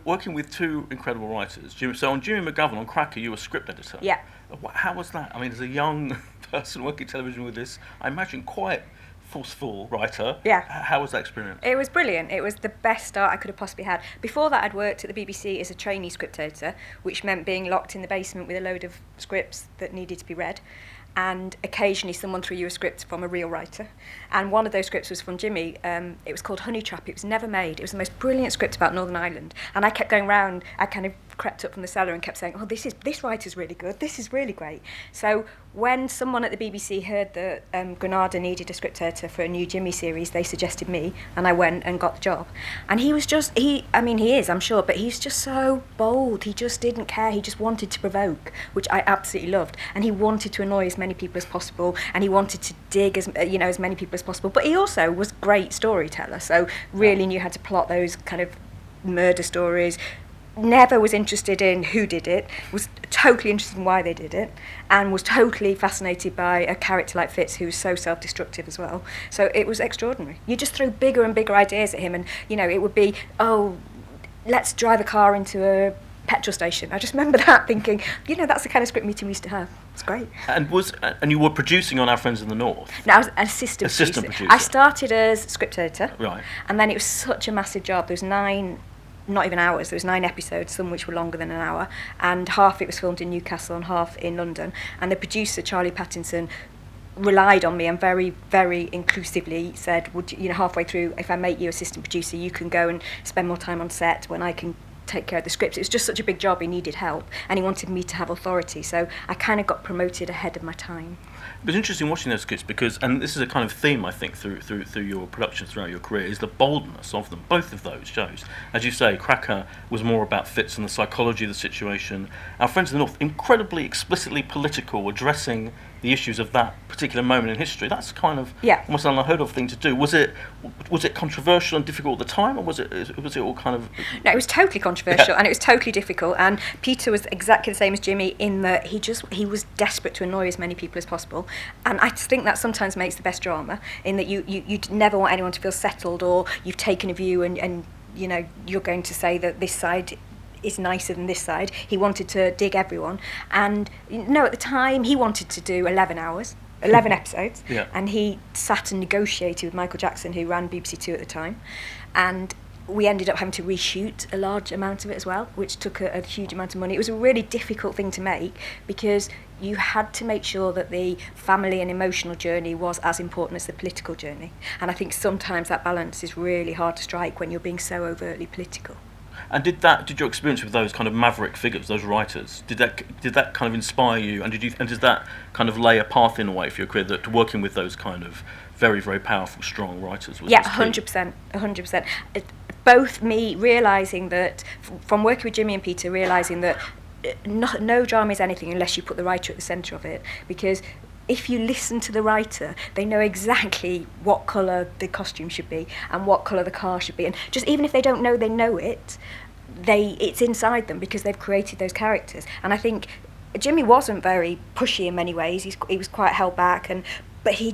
Working with two incredible writers, so on Jimmy McGovern, on Cracker, you were script editor. Yeah. How was that? I mean, as a young person working television with this, I imagine quite forceful writer. Yeah. How was that experience? It was brilliant. It was the best start I could have possibly had. Before that, I'd worked at the BBC as a trainee script editor, which meant being locked in the basement with a load of scripts that needed to be read. And occasionally someone threw you a script from a real writer. And one of those scripts was from Jimmy. It was called Honey Trap. It was never made. It was the most brilliant script about Northern Ireland. And I kept going round. I kind of crept up from the cellar and kept saying, oh, this writer's really good. This is really great. So when someone at the BBC heard that Granada needed a script editor for a new Jimmy series, they suggested me, and I went and got the job. And he was just, he is, I'm sure, but he's just so bold. He just didn't care. He just wanted to provoke, which I absolutely loved. And he wanted to annoy as many people as possible, and he wanted to dig as many people as possible. But he also was a great storyteller, so really knew how to plot those kind of murder stories. Never was interested in who did it, was totally interested in why they did it, and was totally fascinated by a character like Fitz, who's so self-destructive as well. So it was extraordinary. You just throw bigger and bigger ideas at him, and it would be, oh, let's drive a car into a petrol station. I just remember that thinking, that's the kind of script meeting we used to have. It's great. And you were producing on Our Friends in the North? No, I was an assistant producer. I started as script editor, right, and then it was such a massive job. There was 9 episodes, some which were longer than an hour, and half it was filmed in Newcastle and half in London. And the producer, Charlie Pattinson, relied on me and very, very inclusively said, would you, halfway through, if I make you assistant producer, you can go and spend more time on set when I can take care of the script. It was just such a big job, he needed help, and he wanted me to have authority, so I kind of got promoted ahead of my time. It was interesting watching those skits because, and this is a kind of theme I think through your productions throughout your career, is the boldness of them. Both of those shows, as you say, Cracker was more about Fitz and the psychology of the situation. Our Friends in the North, incredibly explicitly political, addressing the issues of that particular moment in history. That's kind of almost an unheard of thing to do. Was it controversial and difficult at the time, or was it all kind of? No, it was totally controversial and it was totally difficult. And Peter was exactly the same as Jimmy in that he was desperate to annoy as many people as possible. And I think that sometimes makes the best drama, in that you never want anyone to feel settled, or you've taken a view and you're going to say that this side is nicer than this side. He wanted to dig everyone, and at the time he wanted to do 11 episodes, and he sat and negotiated with Michael Jackson, who ran BBC Two at the time, and we ended up having to reshoot a large amount of it as well, which took a huge amount of money. It was a really difficult thing to make because you had to make sure that the family and emotional journey was as important as the political journey, and I think sometimes that balance is really hard to strike when you're being so overtly political. And did your experience with those kind of maverick figures, those writers, did that kind of inspire you? And does that kind of lay a path in a way for your career, that working with those kind of very, very powerful, strong writers was? 100%. Both me realising that, from working with Jimmy and Peter, realising that no drama is anything unless you put the writer at the centre of it, because if you listen to the writer, they know exactly what colour the costume should be and what colour the car should be, and just even if they don't know they know it, it's inside them because they've created those characters. And I think Jimmy wasn't very pushy in many ways. He was quite held back, but he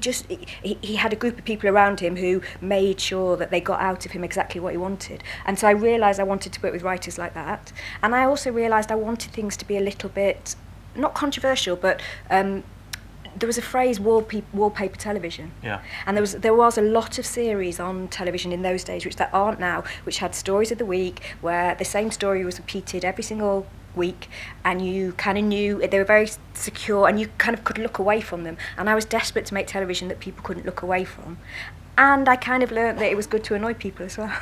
had a group of people around him who made sure that they got out of him exactly what he wanted. And so I realised I wanted to work with writers like that, and I also realised I wanted things to be a little bit not controversial, but there was a phrase, wallpaper television. Yeah. And there was a lot of series on television in those days, which there aren't now, which had stories of the week where the same story was repeated every single week, and you kind of knew they were very secure and you kind of could look away from them. And I was desperate to make television that people couldn't look away from. And I kind of learnt that it was good to annoy people as well.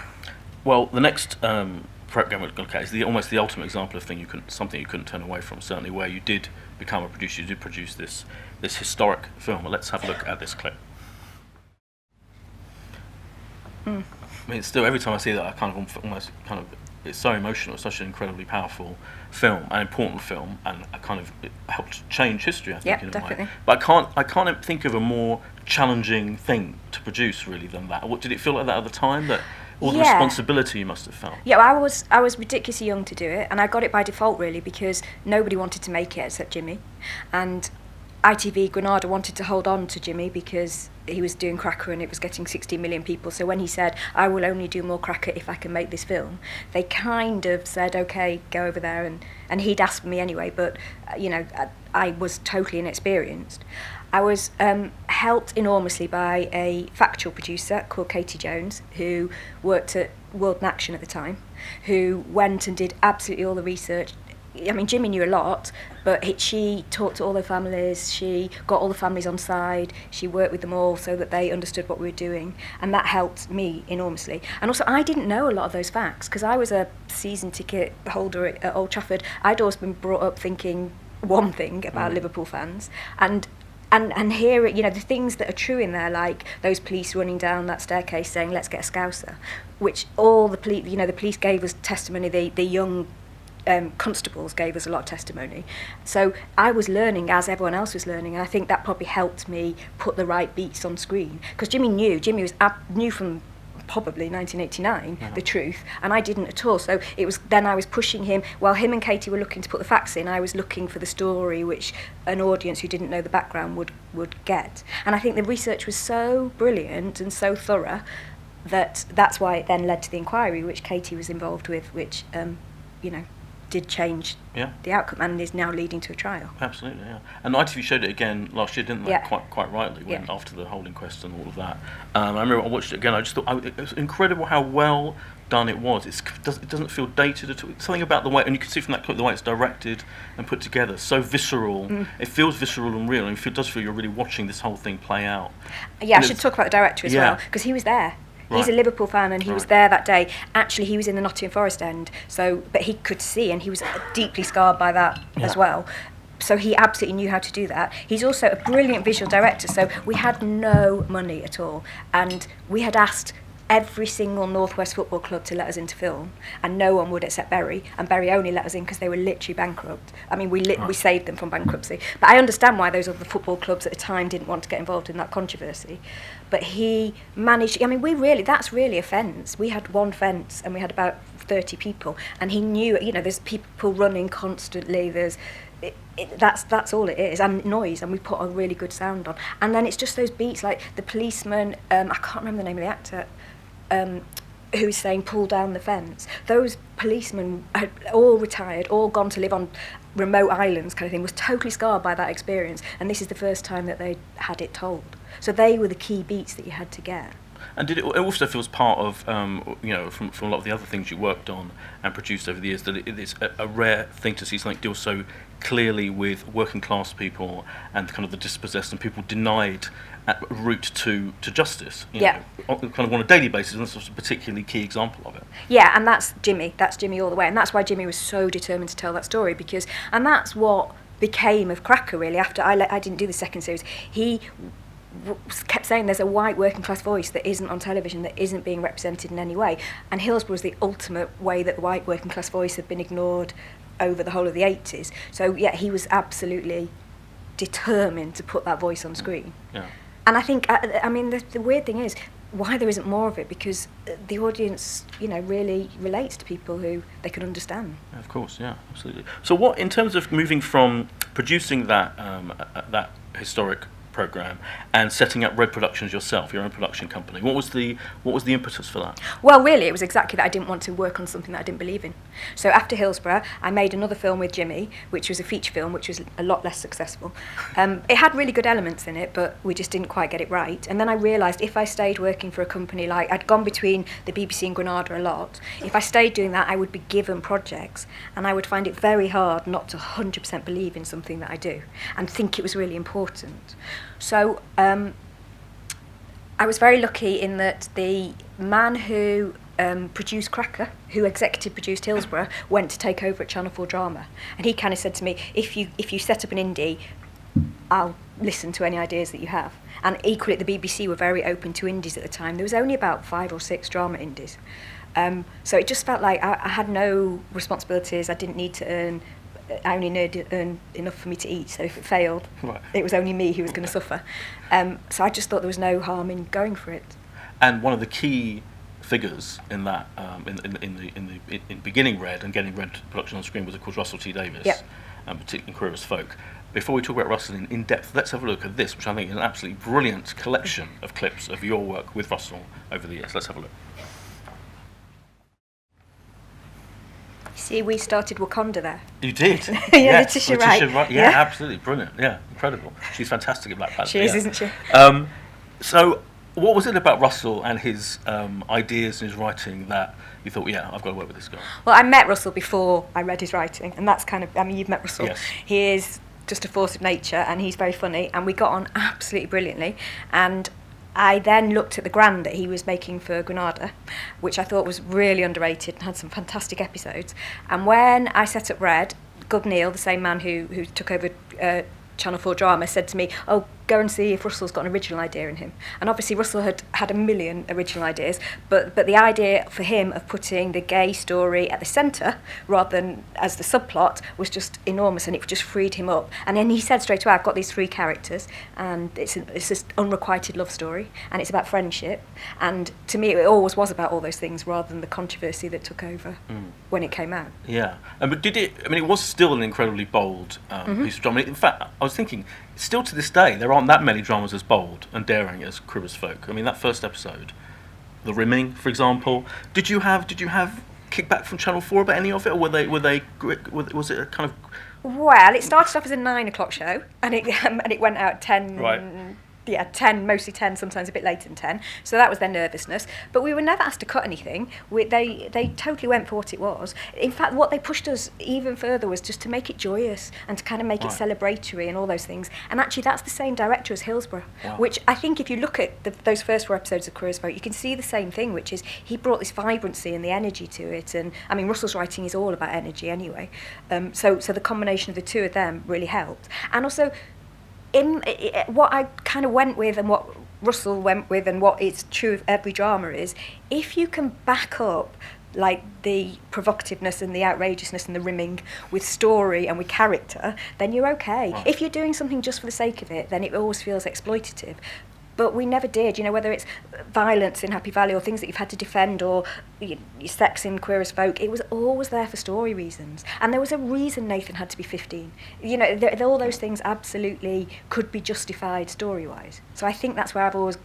Well, the next program we're going to look at is almost the ultimate example of something you couldn't turn away from, certainly, where you did become a producer, you did produce this historic film. Well, let's have a look at this clip. I mean, still, every time I see that, I it's so emotional. It's such an incredibly powerful film, an important film, and it helped change history, I think, in a definitely. way. But I can't think of a more challenging thing to produce, really, than that. What did it feel like that at the time? That all the responsibility you must have felt. Yeah, I was ridiculously young to do it, and I got it by default, really, because nobody wanted to make it except Jimmy, and ITV Granada wanted to hold on to Jimmy because he was doing Cracker and it was getting 16 million people. So when he said, I will only do more Cracker if I can make this film, they kind of said, okay, go over there. And he'd asked me anyway, but, I was totally inexperienced. I was helped enormously by a factual producer called Katie Jones, who worked at World in Action at the time, who went and did absolutely all the research. I mean, Jimmy knew a lot, but she talked to all the families, she got all the families on side, she worked with them all so that they understood what we were doing, and that helped me enormously. And also, I didn't know a lot of those facts, because I was a season ticket holder at Old Trafford. I'd always been brought up thinking one thing about Liverpool fans, and here, the things that are true in there, like those police running down that staircase saying, let's get a Scouser, which all the police, the police gave us testimony, the young constables gave us a lot of testimony. So I was learning as everyone else was learning, and I think that probably helped me put the right beats on screen. Because Jimmy knew from probably 1989 the truth, and I didn't at all. So it was then I was pushing him, while him and Katie were looking to put the facts in, I was looking for the story which an audience who didn't know the background would get. And I think the research was so brilliant and so thorough that's why it then led to the inquiry which Katie was involved with, which did change the outcome and is now leading to a trial. Absolutely, yeah. And ITV showed it again last year, didn't they? Yeah. Quite rightly, after the whole inquest and all of that. I remember I watched it again. I just thought it was incredible how well done it was. It doesn't feel dated at all. Something about the way, and you can see from that clip, the way it's directed and put together, so visceral. It feels visceral and real, and it does feel you're really watching this whole thing play out. Yeah, I should talk about the director as well, because he was there. He's a Liverpool fan, and he was there that day. Actually, he was in the Nottingham Forest end, but he could see, and he was deeply scarred by that as well. So he absolutely knew how to do that. He's also a brilliant visual director, so we had no money at all. And we had asked every single North West football club to let us into film, and no one would except Bury, and Bury only let us in because they were literally bankrupt. I mean, we saved them from bankruptcy. But I understand why those other football clubs at the time didn't want to get involved in that controversy. But he managed, that's really a fence. We had one fence and we had about 30 people, and he knew, there's people running constantly, that's all it is, and noise, and we put a really good sound on. And then it's just those beats, like the policeman, I can't remember the name of the actor, who's saying pull down the fence. Those policemen had all retired, all gone to live on remote islands kind of thing, was totally scarred by that experience, and this is the first time that they had it told. So they were the key beats that you had to get. And it also feels part of, from a lot of the other things you worked on and produced over the years, that it is a rare thing to see something deal so clearly with working class people and kind of the dispossessed and people denied a route to justice, kind of on a daily basis, and that's a particularly key example of it. Yeah, and that's Jimmy all the way, and that's why Jimmy was so determined to tell that story, and that's what became of Cracker, really. After I didn't do the second series, he kept saying there's a white working class voice that isn't on television, that isn't being represented in any way, and Hillsborough was the ultimate way that the white working class voice had been ignored over the whole of the 80s. So he was absolutely determined to put that voice on screen. Yeah. And I think, the weird thing is why there isn't more of it, because the audience, really relates to people who they can understand. Of course, yeah, absolutely. So what, in terms of moving from producing that historic program and setting up Red Productions yourself, your own production company, what was the impetus for that? Well, really, it was exactly that I didn't want to work on something that I didn't believe in. So after Hillsborough, I made another film with Jimmy, which was a feature film, which was a lot less successful. It had really good elements in it, but we just didn't quite get it right. And then I realised if I stayed working for a company, like I'd gone between the BBC and Granada a lot, if I stayed doing that, I would be given projects, and I would find it very hard not to 100% believe in something that I do and think it was really important. So I was very lucky in that the man who produced Cracker, who executive produced Hillsborough, went to take over at Channel 4 Drama, and he kind of said to me, if you set up an indie, I'll listen to any ideas that you have. And equally at the BBC were very open to indies at the time. There was only about 5 or 6 drama indies. So it just felt like I had no responsibilities, I didn't need to earn. I only needed to earn enough for me to eat, so if it failed, It was only me who was going to suffer. So I just thought there was no harm in going for it. And one of the key figures in that, in beginning Red and getting Red production on screen was, of course, Russell T Davies. Yep. and particularly in Queer as Folk. Before we talk about Russell in depth, let's have a look at this, which I think is an absolutely brilliant collection of clips of your work with Russell over the years. Let's have a look. See, we started Wakanda there. You did? Yeah, yes, Letitia Wright. Yeah, absolutely brilliant. Yeah, incredible. She's fantastic at Black Panther. She is, isn't she? So, what was it about Russell and his ideas and his writing that you thought, yeah, I've got to work with this guy? Well, I met Russell before I read his writing, and that's kind of, I mean, you've met Russell. Yes. He is just a force of nature, and he's very funny, and we got on absolutely brilliantly. And I then looked at the Grand that he was making for Granada, which I thought was really underrated and had some fantastic episodes. And when I set up Red, Gub Neal, the same man who took over Channel 4 drama, said to me, oh, go and see if Russell's got an original idea in him. And obviously Russell had a million original ideas, but the idea for him of putting the gay story at the centre rather than as the subplot was just enormous, and it just freed him up. And then he said straight away, I've got these three characters, and it's this unrequited love story, and it's about friendship. And to me, it always was about all those things rather than the controversy that took over when it came out. Yeah, but did it? I mean, it was still an incredibly bold piece of drama. In fact, I was thinking, still to this day, there aren't that many dramas as bold and daring as Queer as Folk. I mean, that first episode, The Rimming, for example. Did you have kickback from Channel 4 about any of it, or was it a kind of? Well, it started off as a 9 o'clock show, and it went out 10. Right. Yeah, 10, mostly 10, sometimes a bit later than 10. So that was their nervousness. But we were never asked to cut anything. They totally went for what it was. In fact, what they pushed us even further was just to make it joyous and to kind of make it celebratory and all those things. And actually, that's the same director as Hillsborough, which I think if you look at those first 4 episodes of Queer as Folk, you can see the same thing, which is he brought this vibrancy and the energy to it. And I mean, Russell's writing is all about energy anyway. So the combination of the two of them really helped. And also, what I kind of went with and what Russell went with and what is true of every drama is, if you can back up like the provocativeness and the outrageousness and the rimming with story and with character, then you're okay. Right. If you're doing something just for the sake of it, then it always feels exploitative. But we never did, whether it's violence in Happy Valley or things that you've had to defend or your sex in Queer as Folk, it was always there for story reasons. And there was a reason Nathan had to be 15. All those things absolutely could be justified story-wise. So I think that's where I've always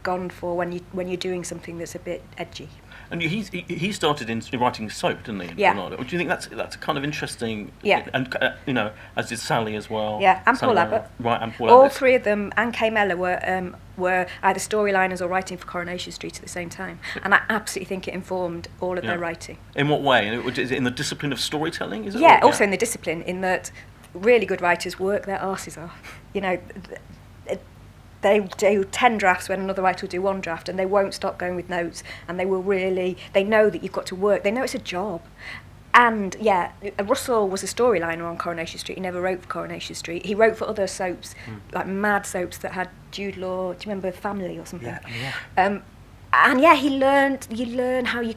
gone for when you're doing something that's a bit edgy. And he started in writing soap, didn't he? In Granada. Do you think that's kind of interesting? Yeah. And as did Sally as well. Yeah, and Sally Paul Abbott. Right, and Paul Abbott. All three of them, and Kay Mellor, were either storyliners or writing for Coronation Street at the same time. And I absolutely think it informed all of their writing. In what way? Is it in the discipline of storytelling? Is it? Yeah, also in the discipline, in that really good writers work their arses off. They do 10 drafts when another writer will do 1 draft, and they won't stop going with notes, and they know that you've got to work, they know it's a job. And Russell was a storyliner on Coronation Street. He never wrote for Coronation Street. He wrote for other soaps, like mad soaps that had Jude Law. Do you remember Family or something? Yeah. You learn how you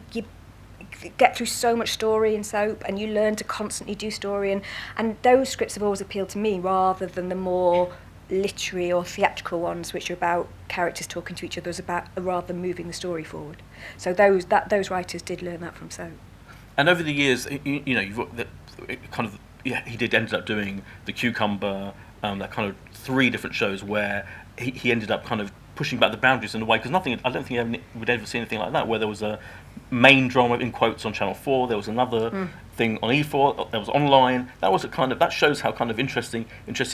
get through so much story in soap, and you learn to constantly do story, and those scripts have always appealed to me rather than the more literary or theatrical ones, which are about characters talking to each other, rather than moving the story forward. So those writers did learn that from soap. And over the years, you've got he ended up doing The Cucumber, that kind of 3 different shows where he ended up kind of pushing back the boundaries in a way, because I don't think you would ever see anything like that, where there was a main drama in quotes on Channel 4, there was another thing on E4, there was online. That shows how kind of interested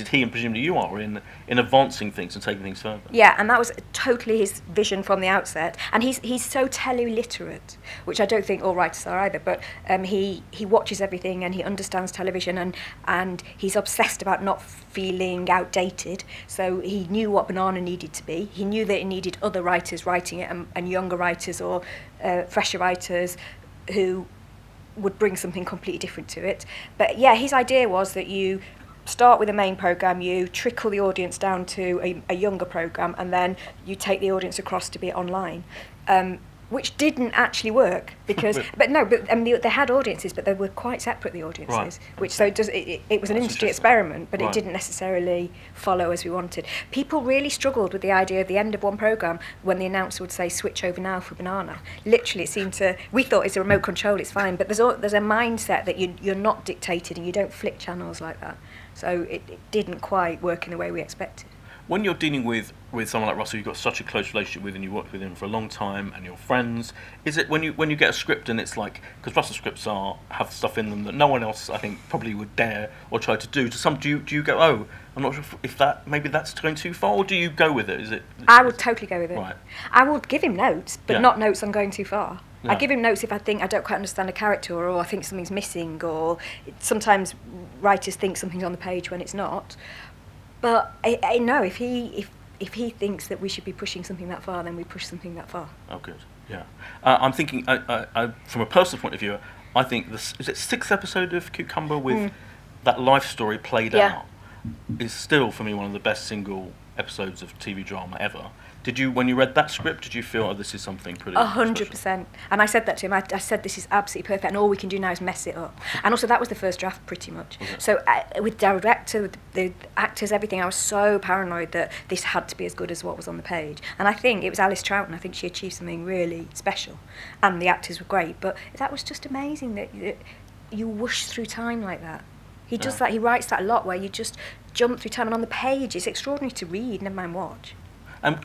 he and presumably you are in advancing things and taking things further. Yeah, and that was totally his vision from the outset. And he's so tele-literate, which I don't think all writers are either, but he watches everything and he understands television, and he's obsessed about not feeling outdated. So he knew what Banana needed to be. He knew that it needed other writers writing it, and younger writers or fresher writers who would bring something completely different to it. But his idea was that you start with a main programme, you trickle the audience down to a younger programme, and then you take the audience across to be online. which didn't actually work because, they had audiences, but they were quite separate, the audiences, Right. which so it was an That's industry interesting. experiment, but Right. it didn't necessarily follow as we wanted. People really struggled with the idea of the end of one programme when the announcer would say switch over now for banana. Literally, it seemed to, we thought it's a remote control, it's fine, but there's a mindset that you're not dictated and you don't flick channels like that. So it didn't quite work in the way we expected. When you're dealing with someone like Russell, you've got such a close relationship with, and you worked with him for a long time, and you're friends. Is it when you get a script and it's like, because Russell scripts have stuff in them that no one else I think probably would dare or try to do. Do you go, oh, I'm not sure if that maybe that's going too far, or do you go with it? Is it? I would totally go with it. Right. I would give him notes, but Yeah. not notes on going too far. Yeah. I give him notes if I think I don't quite understand a character, or I think something's missing, or sometimes writers think something's on the page when it's not. But I know if he thinks that we should be pushing something that far, then we push something that far. Oh, good. Yeah. I'm thinking, from a personal point of view, I think is it 6th episode of Cucumber with that life story played out is still for me one of the best single episodes of TV drama ever. Did you, when you read that script, did you feel, oh, this is something pretty 100%. And I said that to him. I said, this is absolutely perfect, and all we can do now is mess it up. And also, that was the first draft, pretty much. Okay. So with the director, with the actors, everything, I was so paranoid that this had to be as good as what was on the page. And I think it was Alice Troughton. I think she achieved something really special. And the actors were great. But that was just amazing that you whoosh through time like that. He does that. He writes that a lot, where you just jump through time. And on the page, it's extraordinary to read, never mind watch.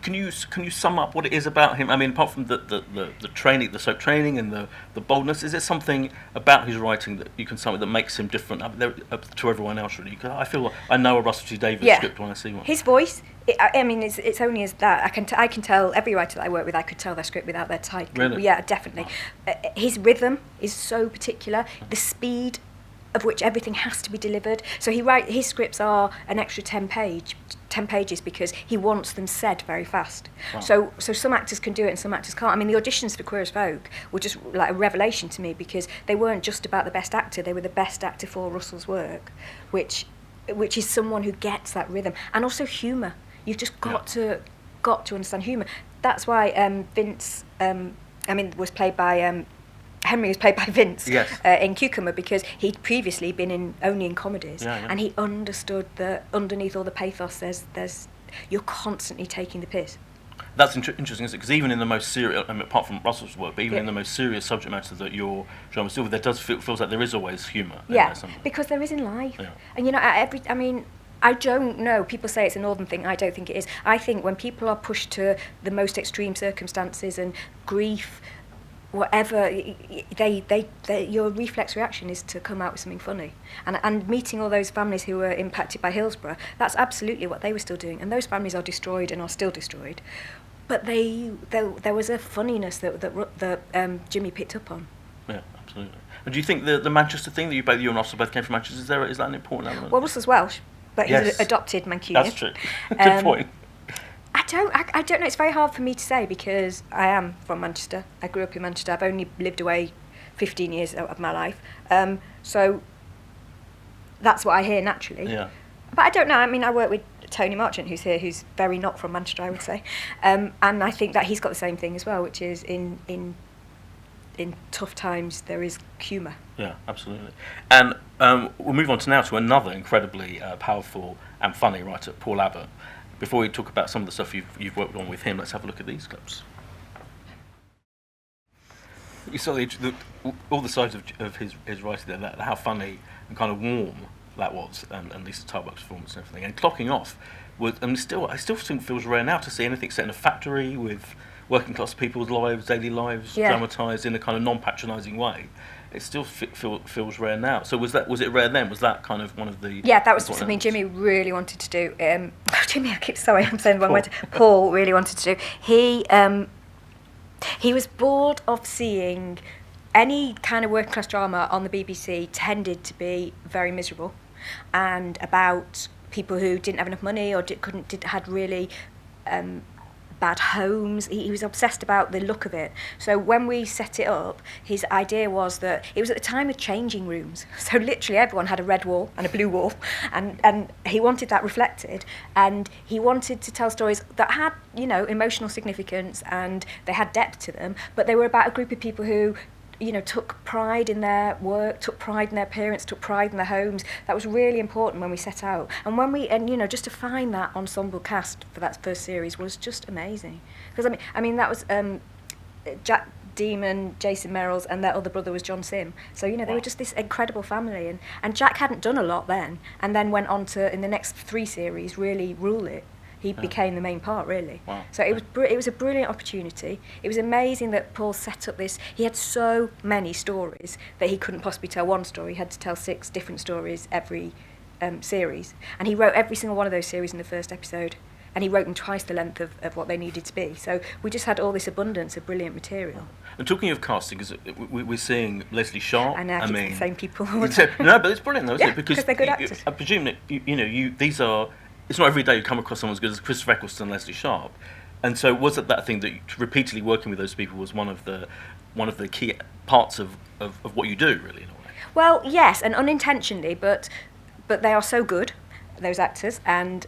Can you sum up what it is about him? I mean, apart from the training, the soap training, and the boldness, is there something about his writing that you can sum up that makes him different to everyone else? Really, 'cause I feel I know a Russell T Davies script when I see one. His voice. I mean, it's only as that I can tell every writer that I work with. I could tell their script without their title. Really? Yeah, definitely. His rhythm is so particular. The speed of which everything has to be delivered. So his scripts are an extra 10 pages because he wants them said very fast. Wow. So some actors can do it and some actors can't. I mean, the auditions for Queer as Folk were just like a revelation to me because they weren't just about the best actor, they were the best actor for Russell's work, which is someone who gets that rhythm. And also humour. You've just got to understand humour. That's why Vince, was played by... Henry was played by Vince in Cucumber because he'd previously been only in comedies, and he understood that underneath all the pathos, there's you're constantly taking the piss. That's interesting, isn't it? Because even in the most serious, apart from Russell's work, but even in the most serious subject matter that your drama deal with, there feels like there is always humour. Yeah, because there is in life, and I don't know. People say it's a northern thing. I don't think it is. I think when people are pushed to the most extreme circumstances and grief, whatever, your reflex reaction is to come out with something funny. And meeting all those families who were impacted by Hillsborough, that's absolutely what they were still doing. And those families are destroyed and are still destroyed. But there was a funniness that Jimmy picked up on. Yeah, absolutely. And do you think the Manchester thing that you and Russell both came from Manchester, is that an important element? Well, Russell's Welsh, but he's adopted Mancunian. That's true. Good point. I don't know. It's very hard for me to say because I am from Manchester. I grew up in Manchester. I've only lived away 15 years of my life. So that's what I hear naturally. Yeah. But I don't know. I mean, I work with Tony Marchant, who's here, who's very not from Manchester, I would say. And I think that he's got the same thing as well, which is in tough times there is humour. Yeah, absolutely. And we'll move on now to another incredibly powerful and funny writer, Paul Abbott. Before we talk about some of the stuff you've worked on with him, let's have a look at these clips. You saw all the sides of his writing there, how funny and kind of warm that was, and Lisa Tarbuck's performance and everything. And clocking off was, I still think it feels rare now to see anything set in a factory with working class people's lives, daily lives, dramatised in a kind of non-patronising way. It still feels rare now. So was it rare then? Was that kind of one of the... Yeah, that was something Jimmy really wanted to do. I'm saying the wrong word. Paul really wanted to do. He was bored of seeing any kind of working class drama on the BBC tended to be very miserable and about people who didn't have enough money or had really bad bad homes. He was obsessed about the look of it. So when we set it up, his idea was that it was at the time of changing rooms. So literally everyone had a red wall and a blue wall, and he wanted that reflected, and he wanted to tell stories that had, you know, emotional significance and they had depth to them, but they were about a group of people who, you know, took pride in their work, took pride in their parents, took pride in their homes. That was really important when we set out. And you know, just to find that ensemble cast for that first series was just amazing. Because I mean that was Jack Demon, Jason Merrills, and their other brother was John Sim. So, you know, they were just this incredible family. And Jack hadn't done a lot then, and then went on to, in the next 3 series, really rule it. He became the main part, really. Wow. So it was a brilliant opportunity. It was amazing that Paul set up this. He had so many stories that he couldn't possibly tell one story. He had to tell 6 different stories every series. And he wrote every single one of those series in the first episode. And he wrote them twice the length of what they needed to be. So we just had all this abundance of brilliant material. And talking of casting, because we're seeing Leslie Sharp. And I mean, the same people. No, but it's brilliant, though, isn't it? Because they're good actors. I presume that these are. It's not every day you come across someone as good as Christopher Eccleston and Leslie Sharp. And so was it that thing that repeatedly working with those people was one of the key parts of what you do, really, in a way? Well, yes, and unintentionally, but they are so good, those actors, and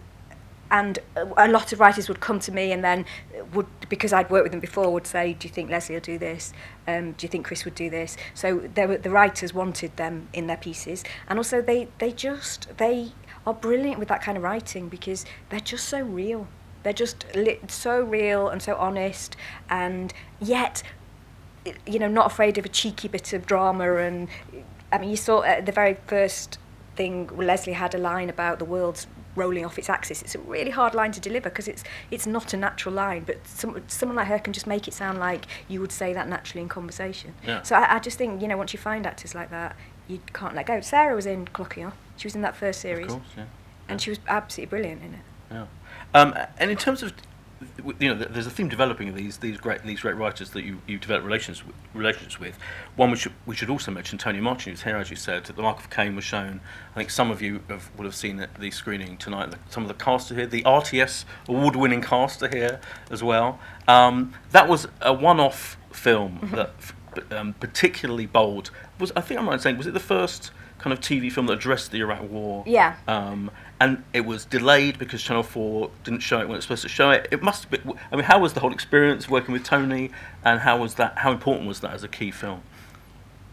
a lot of writers would come to me and then would, because I'd worked with them before, would say, do you think Leslie will do this? Do you think Chris would do this? So the writers wanted them in their pieces, and also they are brilliant with that kind of writing because they're just so real. They're just so real and so honest, and yet, you know, not afraid of a cheeky bit of drama. And I mean, you saw at the very first thing, Leslie had a line about the world's rolling off its axis. It's a really hard line to deliver because it's not a natural line, but someone like her can just make it sound like you would say that naturally in conversation. Yeah. So I just think, you know, once you find actors like that, you can't let go. Sarah was in Clocking Off. She was in that first series. Of course, yeah. And she was absolutely brilliant in it. Yeah. And in terms of, you know, there's a theme developing of these great writers that you develop relations with. One which we should also mention, Tony Martin, who's here, as you said. The Mark of Cain was shown. I think some of you will have seen the screening tonight. Some of the cast are here. The RTS award-winning cast are here as well. That was a one-off film that particularly bold. I think I'm right in saying, was it the first kind of TV film that addressed the Iraq War? Yeah. And it was delayed because Channel 4 didn't show it when it was supposed to show it. It must have been. I mean, how was the whole experience working with Tony, and how important was that as a key film?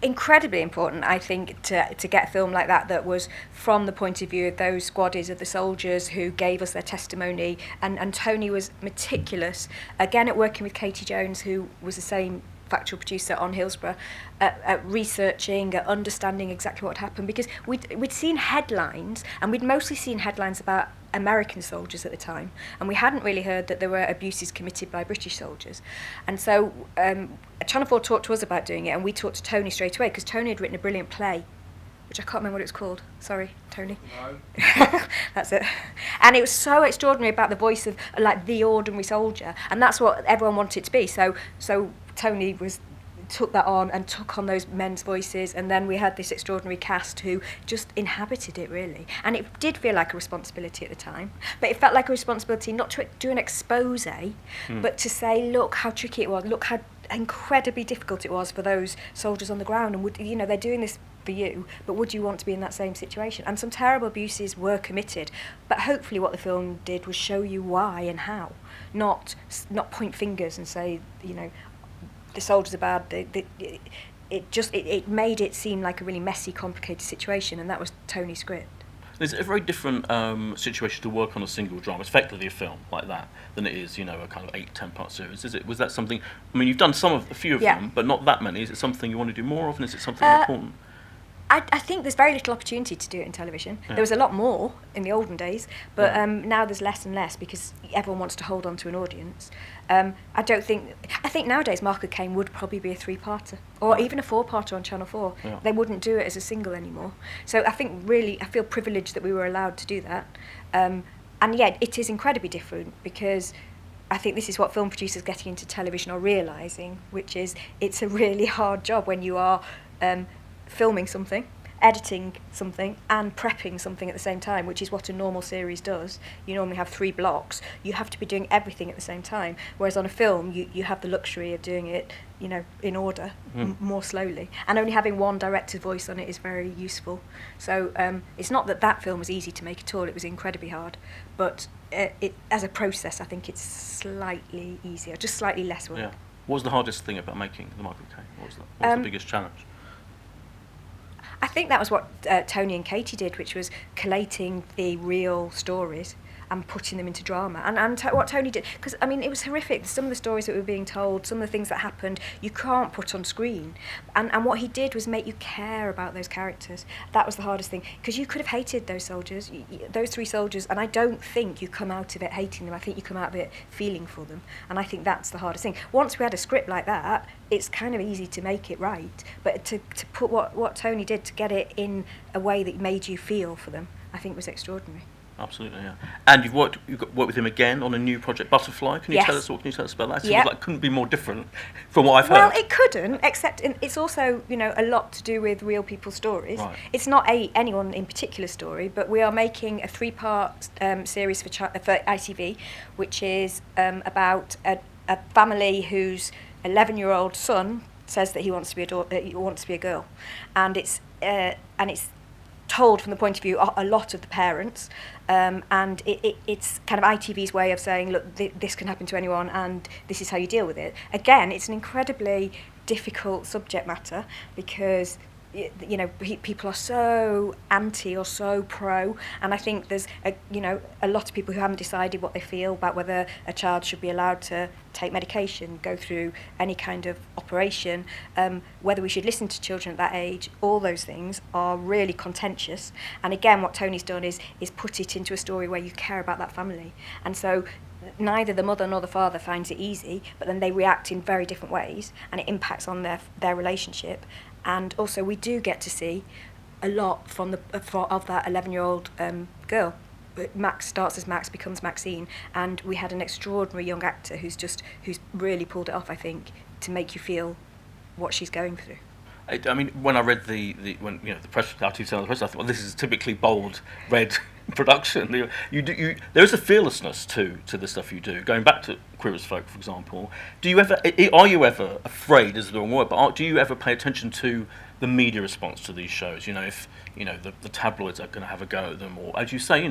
Incredibly important, I think, to get a film like that was from the point of view of those squaddies, of the soldiers who gave us their testimony. And Tony was meticulous, again, at working with Katie Jones, who was the same factual producer on Hillsborough, at researching, at understanding exactly what happened, because we'd seen headlines, and we'd mostly seen headlines about American soldiers at the time, and we hadn't really heard that there were abuses committed by British soldiers. And so Channel 4 talked to us about doing it, and we talked to Tony straight away, because Tony had written a brilliant play, which I can't remember what it's called. Sorry, Tony. No. That's it. And it was so extraordinary about the voice of, like, the ordinary soldier, and that's what everyone wanted it to be. So Tony took that on and took on those men's voices, and then we had this extraordinary cast who just inhabited it, really. And it did feel like a responsibility at the time, but it felt like a responsibility not to do an expose, but to say, look how tricky it was, look how incredibly difficult it was for those soldiers on the ground, and they're doing this for you, but would you want to be in that same situation? And some terrible abuses were committed, but hopefully what the film did was show you why and how, not point fingers and say, you know, the soldiers are bad. It made it seem like a really messy, complicated situation, and that was Tony's script. It's a very different situation to work on a single drama, it's effectively a film like that, than it is, you know, a kind of 8-10 part series. Was that something? I mean, you've done a few of them, but not that many. Is it something you want to do more of, and is it something important? I think there's very little opportunity to do it in television. Yeah. There was a lot more in the olden days, but now there's less and less because everyone wants to hold on to an audience. I think nowadays Mark of Cain would probably be a 3-parter or even a 4-parter on Channel 4. Yeah. They wouldn't do it as a single anymore. So I think really I feel privileged that we were allowed to do that. And yet it is incredibly different because I think this is what film producers getting into television are realising, which is it's a really hard job when you are filming something, editing something and prepping something at the same time, which is what a normal series does. You normally have 3 blocks. You have to be doing everything at the same time. Whereas on a film, you have the luxury of doing it, in order, more slowly. And only having one director's voice on it is very useful. So it's not that film was easy to make at all. It was incredibly hard. But as a process, I think it's slightly easier, just slightly less work. Yeah. What was the hardest thing about making the Michael Caine? What was the biggest challenge? I think that was what Tony and Katie did, which was collating the real stories and putting them into drama. And what Tony did, because, I mean, it was horrific. Some of the stories that were being told, some of the things that happened, you can't put on screen. And what he did was make you care about those characters. That was the hardest thing, because you could have hated those soldiers, those 3 soldiers, and I don't think you come out of it hating them. I think you come out of it feeling for them. And I think that's the hardest thing. Once we had a script like that, it's kind of easy to make it right. But to put what Tony did, to get it in a way that made you feel for them, I think was extraordinary. Absolutely, yeah. And you've worked with him again on a new project, Butterfly. Can you tell us about that? It seems like it couldn't be more different from what I've heard. Well, it couldn't, except it's also, a lot to do with real people's stories. Right. It's not anyone in particular story, but we are making a 3-part series for ITV, which is about a family whose 11-year-old son says that he wants to be a girl, and it's told from the point of view a lot of the parents, and it's kind of ITV's way of saying, look, this can happen to anyone, and this is how you deal with it. Again, it's an incredibly difficult subject matter, because people are so anti or so pro, and I think there's a lot of people who haven't decided what they feel about whether a child should be allowed to take medication, go through any kind of operation, whether we should listen to children at that age. All those things are really contentious, and again, what Tony's done is put it into a story where you care about that family. And so neither the mother nor the father finds it easy, but then they react in very different ways, and it impacts on their relationship. And also, we do get to see a lot of that 11-year-old girl. Max starts as Max, becomes Maxine, and we had an extraordinary young actor who's really pulled it off, I think, to make you feel what she's going through. I mean, when I read the press, I thought, well, this is typically bold red production. There is a fearlessness to the stuff you do. Going back to Queer as Folk, for example, are you ever afraid, is the wrong word, but do you ever pay attention to the media response to these shows? If the tabloids are going to have a go at them, or as you say,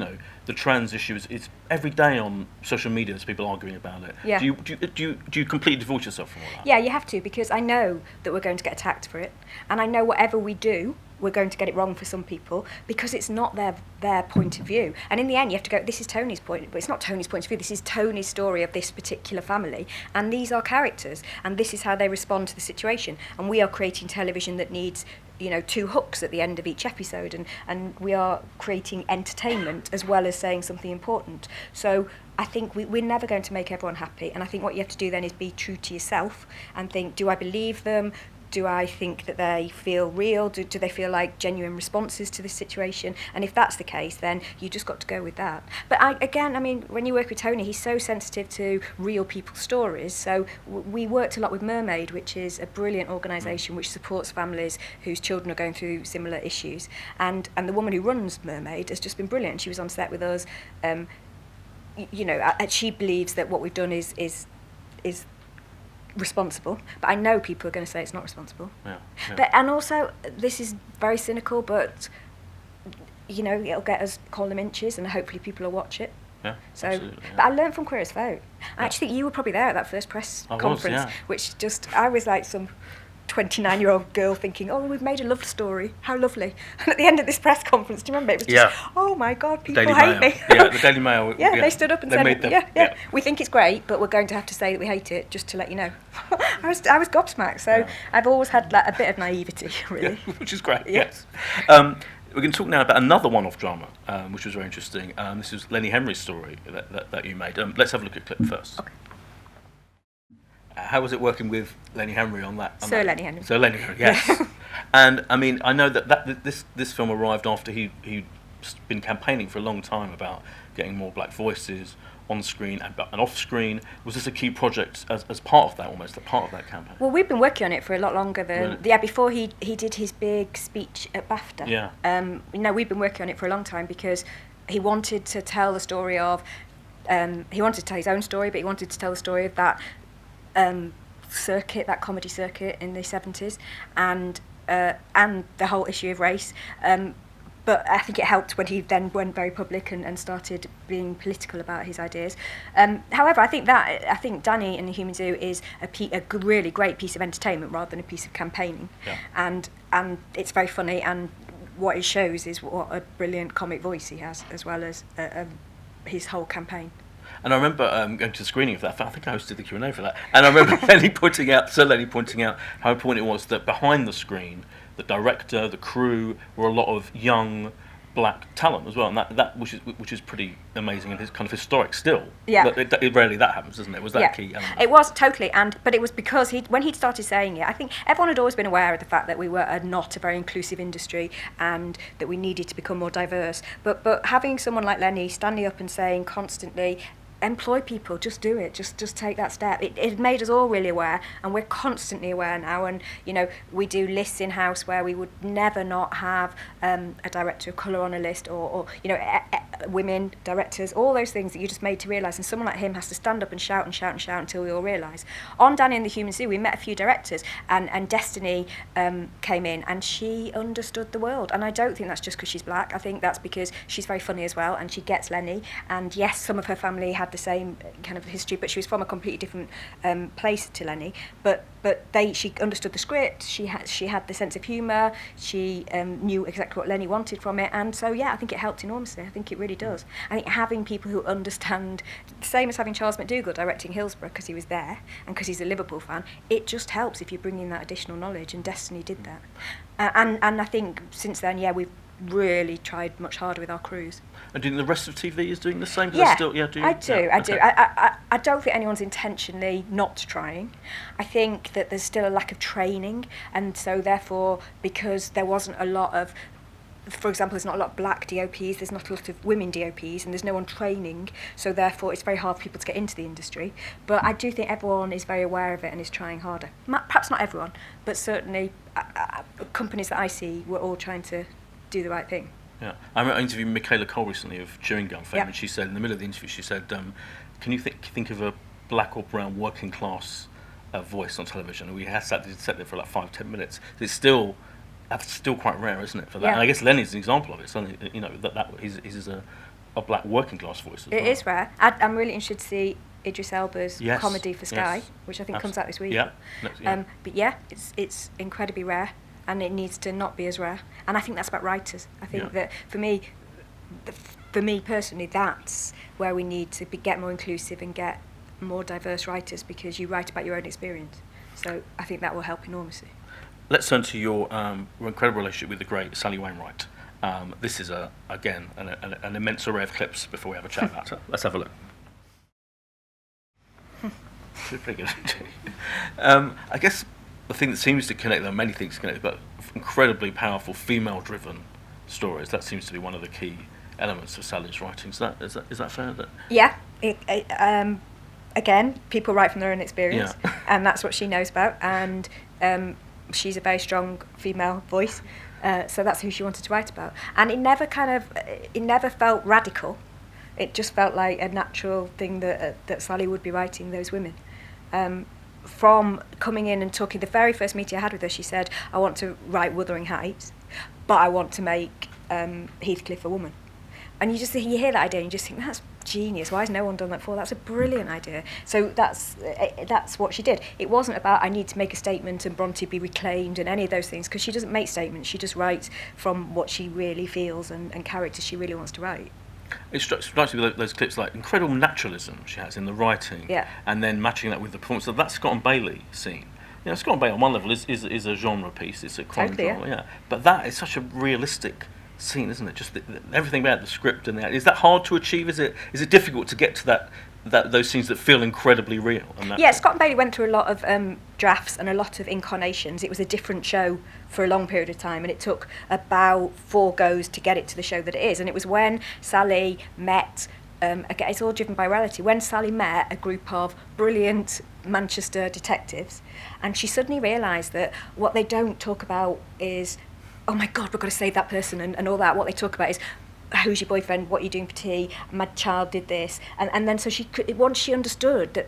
the trans issue is every day on social media. There's people arguing about it. Yeah. Do you completely divorce yourself from all that? Yeah, you have to, because I know that we're going to get attacked for it, and I know whatever we do, we're going to get it wrong for some people, because it's not their point of view. And in the end, you have to go, this is Tony's point, but it's not Tony's point of view, this is Tony's story of this particular family, and these are characters, and this is how they respond to the situation. And we are creating television that needs 2 hooks at the end of each episode, and we are creating entertainment as well as saying something important. So I think we're never going to make everyone happy, and I think what you have to do then is be true to yourself and think, do I believe them? Do I think that they feel real? Do they feel like genuine responses to this situation? And if that's the case, then you just got to go with that. But when you work with Tony, he's so sensitive to real people's stories. So we worked a lot with Mermaid, which is a brilliant organisation which supports families whose children are going through similar issues. And the woman who runs Mermaid has just been brilliant. She was on set with us. She believes that what we've done is responsible, but I know people are going to say it's not responsible. Yeah. And also, this is very cynical, but it'll get us call them inches, and hopefully people will watch it. Yeah. So, absolutely, yeah. But I learned from Queer as Folk. I actually think you were probably there at that first press conference, which I was like some 29-year-old girl thinking, oh, we've made a love story, how lovely. And at the end of this press conference, do you remember, it was just, oh my God, people hate me. Yeah, the Daily Mail. Yeah, they stood up and said, we think it's great, but we're going to have to say that we hate it, just to let you know. I was gobsmacked, so I've always had a bit of naivety, really. Yeah, which is great, yes. We're going to talk now about another one-off drama, which was very interesting. This is Lenny Henry's story that you made. Let's have a look at a clip first. Okay. How was it working with Lenny Henry on that? Lenny Henry. Sir Lenny Henry, yes. And I mean, I know that this film arrived after he been campaigning for a long time about getting more black voices on screen and off screen. Was this a key project as part of that, almost a part of that campaign? Well, we've been working on it for a lot longer than... Really? Yeah, before he did his big speech at BAFTA. Yeah. We've been working on it for a long time because he wanted to tell the story of... he wanted to tell his own story, but he wanted to tell the story of that circuit, that comedy circuit in the 70s, and the whole issue of race. But I think it helped when he then went very public and started being political about his ideas. However, I think Danny and the Human Zoo is a really great piece of entertainment rather than a piece of campaigning. Yeah. And it's very funny, and what it shows is what a brilliant comic voice he has, as well as his whole campaign. And I remember going to the screening of that. I think I hosted the Q&A for that. And I remember Lenny pointing out how important it was that behind the screen, the director, the crew, were a lot of young black talent as well, and that which is pretty amazing and is kind of historic still. Yeah. Rarely that happens, doesn't it? Was that a key element? It was totally, but it was because when he'd started saying it, I think everyone had always been aware of the fact that we were not a very inclusive industry and that we needed to become more diverse. But having someone like Lenny standing up and saying constantly, employ people, just do it, just take that step. It made us all really aware, and we're constantly aware now. And we do lists in house where we would never not have a director of colour on a list, or women directors, all those things that you're just made to realise. And someone like him has to stand up and shout and shout and shout until we all realise. On Danny and the Human Zoo, we met a few directors, and Destiny came in, and she understood the world. And I don't think that's just because she's black. I think that's because she's very funny as well, and she gets Lenny. And yes, some of her family had the same kind of history, but she was from a completely different place to Lenny. But she understood the script. She had the sense of humour. She knew exactly what Lenny wanted from it, and so I think it helped enormously. I think it really does. I think having people who understand, the same as having Charles McDougall directing Hillsborough because he was there and because he's a Liverpool fan, it just helps if you bring in that additional knowledge, and Destiny did that. And I think since then, we've really tried much harder with our crews. And do you think the rest of TV is doing the same? Yeah, do you? I do. Yeah, I okay. do. I don't think anyone's intentionally not trying. I think that there's still a lack of training, and so therefore, because there wasn't a lot of, for example, there's not a lot of black DOPs, there's not a lot of women DOPs, and there's no one training, so therefore it's very hard for people to get into the industry. But I do think everyone is very aware of it and is trying harder. Perhaps not everyone, but certainly companies that I see were all trying to do the right thing. Yeah, I remember interviewing Michaela Cole recently of Chewing Gum fame, Yep. and she said in the middle of the interview, she said, "Can you think of a black or brown working class voice on television?" And we had sat there for like 5-10 minutes. It's still quite rare, isn't it? For that, Yeah. and I guess Lenny's an example of it. So that he's a black working class voice. It is rare. I'm really interested to see Idris Elba's Yes, comedy for Sky, yes. which I think comes out this week. Yeah. But it's incredibly rare, and it needs to not be as rare. And I think that's about writers. I think that for me personally, that's where we need to get more inclusive and get more diverse writers, because you write about your own experience. So I think that will help enormously. Let's turn to your incredible relationship with the great Sally Wainwright. This is again an immense array of clips before we have a chat about it. Let's have a look. It's pretty good. I guess the thing that seems to connect, there are many things to connect, but incredibly powerful female-driven stories. That seems to be one of the key elements of Sally's writing. Is that fair? Yeah. Again, people write from their own experience, and that's what she knows about. And she's a very strong female voice, so that's who she wanted to write about. And it never felt radical. It just felt like a natural thing that Sally would be writing those women. From coming in and talking, the very first meeting I had with her, she said, "I want to write Wuthering Heights, but I want to make Heathcliff a woman." And you hear that idea and you just think, that's genius. Why has no one done that before? That's a brilliant idea. So that's what she did. It wasn't about, I need to make a statement and Bronte be reclaimed and any of those things, because she doesn't make statements. She just writes from what she really feels and characters she really wants to write. It strikes me with those clips, like incredible naturalism she has in the writing, and then matching that with the performance. So that Scott and Bailey scene. Scott and Bailey on one level is a genre piece. It's a crime drama, But that is such a realistic scene, isn't it? Just everything about the script and is that hard to achieve? Is it difficult to get to that those scenes that feel incredibly real. And yeah, Scott and Bailey went through a lot of drafts and a lot of incarnations. It was a different show for a long period of time, and it took about 4 goes to get it to the show that it is. And it was when Sally met, again, it's all driven by reality, when Sally met a group of brilliant Manchester detectives, and she suddenly realised that what they don't talk about is, oh my God, we've got to save that person and all that. What they talk about is, who's your boyfriend, what are you doing for tea, my child did this, and then so she could, once she understood that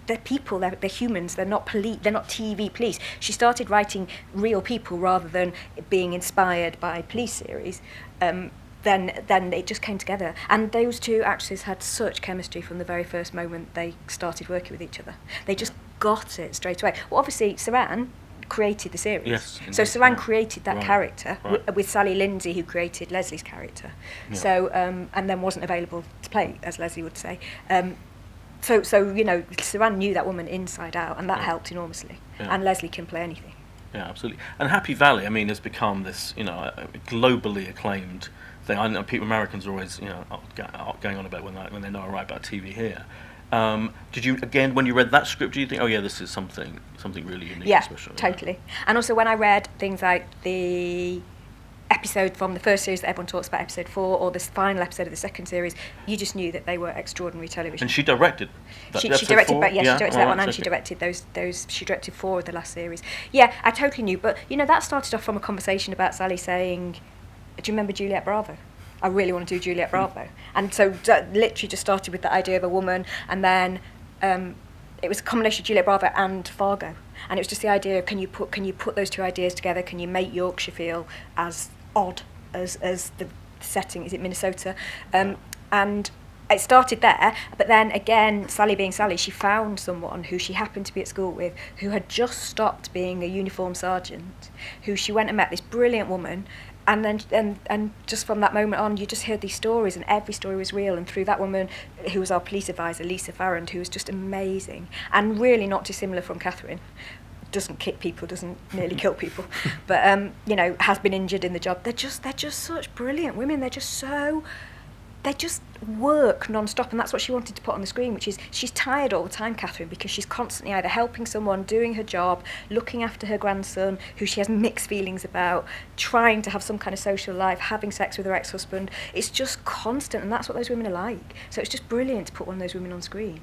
they're people, they're humans, they're not TV police, she started writing real people rather than being inspired by police series. Then it just came together, and those 2 actresses had such chemistry from the very first moment they started working with each other. They just got it straight away. Well, obviously Saran created the series. Yes, so Saran created that character with Sally Lindsay, who created Leslie's character. Yeah. So and then wasn't available to play, as Leslie would say. So Saran knew that woman inside out, and that helped enormously. Yeah. And Leslie can play anything. Yeah, absolutely. And Happy Valley, I mean, has become this, globally acclaimed thing. I know Americans are always, going on about when they know I write about TV here. Did you, again, when you read that script, do you think, oh yeah, this is something really unique and special? Yeah, totally. And also when I read things like the episode from the first series that everyone talks about, episode 4, or the final episode of the second series, you just knew that they were extraordinary television. And she directed that. She directed, but she directed that one, and she directed those. She directed 4 of the last series. Yeah, I totally knew. But that started off from a conversation about Sally saying, "Do you remember Juliet Bravo? I really want to do Juliet Bravo." And so literally just started with the idea of a woman, and then it was a combination of Juliet Bravo and Fargo, and it was just the idea of can you put those 2 ideas together? Can you make Yorkshire feel as odd as the setting? Is it Minnesota? And it started there, but then again, Sally being Sally, she found someone who she happened to be at school with, who had just stopped being a uniformed sergeant, who she went and met, this brilliant woman. And then, and just from that moment on, you just heard these stories, and every story was real. And through that woman, who was our police advisor, Lisa Farrand, who was just amazing, and really not dissimilar from Catherine. Doesn't kick people, doesn't nearly kill people, but has been injured in the job. They're just such brilliant women. They just work non-stop, and that's what she wanted to put on the screen, which is she's tired all the time, Catherine, because she's constantly either helping someone, doing her job, looking after her grandson, who she has mixed feelings about, trying to have some kind of social life, having sex with her ex-husband. It's just constant, and that's what those women are like. So it's just brilliant to put one of those women on screen.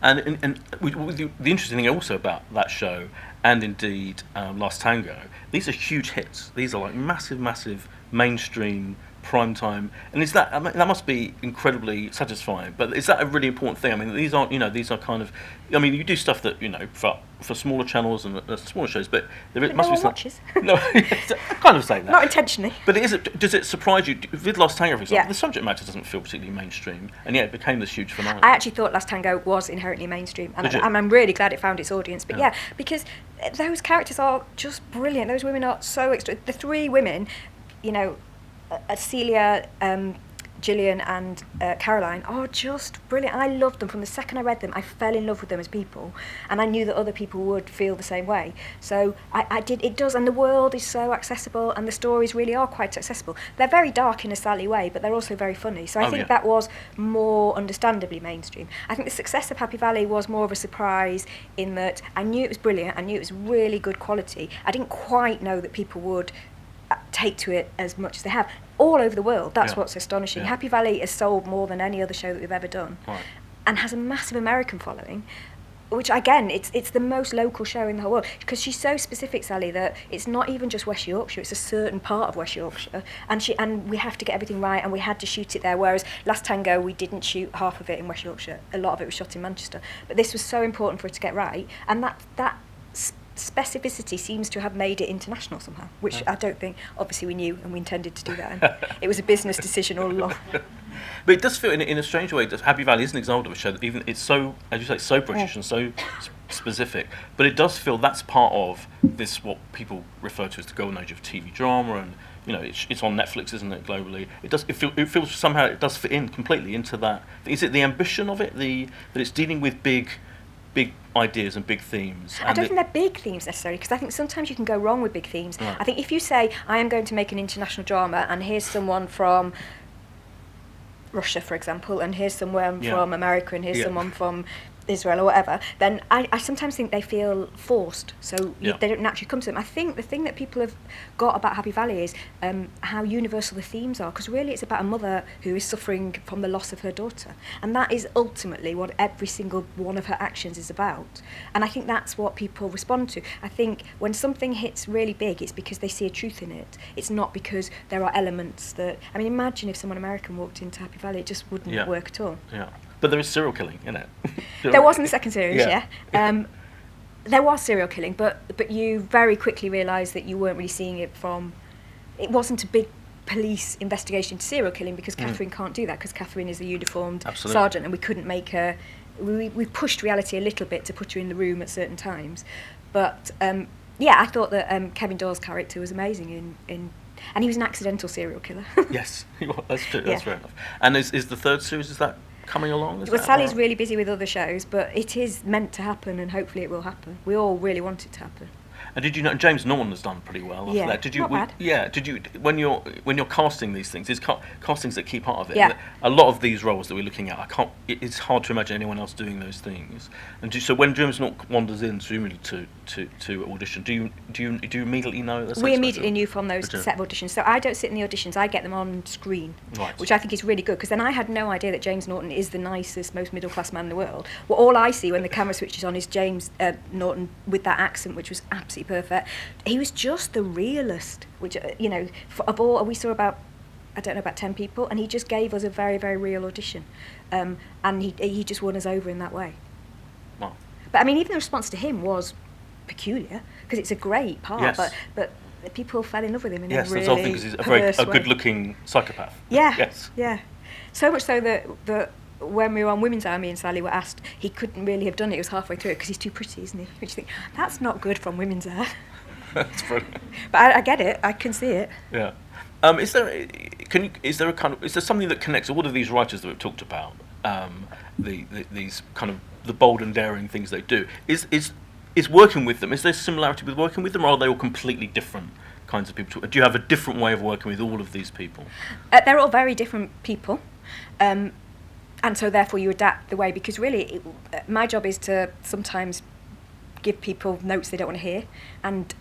And the interesting thing also about that show, and indeed Last Tango, these are huge hits. These are like massive mainstream prime time, and is that, I mean, that must be incredibly satisfying, but is that a really important thing? I mean, these aren't, these are kind of, I mean, you do stuff that, for smaller channels and smaller shows, but must be some watches. No, I kind of say that. Not intentionally. But does it surprise you, with Last Tango, for example, the subject matter doesn't feel particularly mainstream, and yet it became this huge phenomenon. I actually thought Last Tango was inherently mainstream, and I'm really glad it found its audience, but because those characters are just brilliant. Those women are so extra. The 3 women, Celia, Gillian and Caroline are just brilliant. I loved them from the second I read them. I fell in love with them as people, and I knew that other people would feel the same way. So I did. It does, and the world is so accessible, and the stories really are quite accessible. They're very dark in a Sally way, but they're also very funny. So I think that was more understandably mainstream. I think the success of Happy Valley was more of a surprise in that I knew it was brilliant. I knew it was really good quality. I didn't quite know that people would take to it as much as they have all over the world. That's what's astonishing. Happy Valley has sold more than any other show that we've ever done, and has a massive American following, which again, it's the most local show in the whole world, because she's so specific, Sally, that it's not even just West Yorkshire, it's a certain part of West Yorkshire, and we have to get everything right, and we had to shoot it there, whereas Last Tango, we didn't shoot half of it in West Yorkshire, a lot of it was shot in Manchester, but this was so important for her to get right, and that specificity seems to have made it international somehow, which I don't think, obviously we knew and we intended to do that, and it was a business decision all along. But it does feel, in a strange way, that Happy Valley is an example of a show that even it's so, as you say, so British and so specific, but it does feel that's part of this, what people refer to as the golden age of TV drama, and it's on Netflix, isn't it, globally? It feels somehow it does fit in completely into that. Is it the ambition of it, that it's dealing with big ideas and big themes? I don't think they're big themes necessarily, because I think sometimes you can go wrong with big themes. Right. I think if you say, I am going to make an international drama, and here's someone from Russia, for example, and here's someone Yeah. from America, and here's Yeah. someone from Israel or whatever, then I sometimes think they feel forced, so Yeah. they don't naturally come to them. I think the thing that people have got about Happy Valley is how universal the themes are, because really it's about a mother who is suffering from the loss of her daughter, and that is ultimately what every single one of her actions is about. And I think that's what people respond to. I think when something hits really big, it's because they see a truth in it. It's not because there are elements that... I mean, imagine if someone American walked into Happy Valley, it just wouldn't Yeah. work at all. Yeah. But there is serial killing in it. There was in the second series, Yeah. yeah. There was serial killing, but you very quickly realised that you weren't really seeing it from... It wasn't a big police investigation into serial killing, because Catherine can't do that, because Catherine is a uniformed Absolutely. sergeant, and we couldn't make her... We pushed reality a little bit to put her in the room at certain times. But, yeah, I thought that Kevin Doyle's character was amazing in... And he was an accidental serial killer. Yes, that's true. Yeah. That's fair enough. And is the third series, is that coming along? Is Well, that Sally's right? really busy with other shows, but it is meant to happen, and hopefully it will happen. We all really want it to happen. And did you know James Norton has done pretty well after Yeah, that? Did you? not bad. Yeah. Did you when you're casting these things? Is casting's a key part of it? Yeah. A lot of these roles that we're looking at, it's hard to imagine anyone else doing those things. And so when James Norton wanders in, presumably to audition, do you immediately know? We immediately knew from those Okay. set of auditions. So I don't sit in the auditions, I get them on screen, Right. which I think is really good, because then I had no idea that James Norton is the nicest, most middle-class man in the world. Well, all I see when the camera switches on is James Norton with that accent, which was absolutely perfect. He was just the realest, which, of all, we saw about, I don't know, about 10 people, and he just gave us a very, very real audition. And he just won us over in that way. Wow. But I mean, even the response to him was peculiar, because it's a great part, Yes. but people fell in love with him in Yes, a that's really the whole thing, because he's perverse a way. good-looking psychopath. Yeah, Yes. yeah. So much so that when we were on Women's Hour, me and Sally were asked, he couldn't really have done it, he was halfway through it, because he's too pretty, isn't he? Which you think, that's not good from Women's Hour. That's brilliant. But I get it, I can see it. Yeah. Is there something that connects all of these writers that we've talked about? These kind of the bold and daring things they do. Is working with them? Is there similarity with working with them, or are they all completely different kinds of people? Do you have a different way of working with all of these people? They're all very different people. And so therefore you adapt the way, because really my job is to sometimes give people notes they don't want to hear, and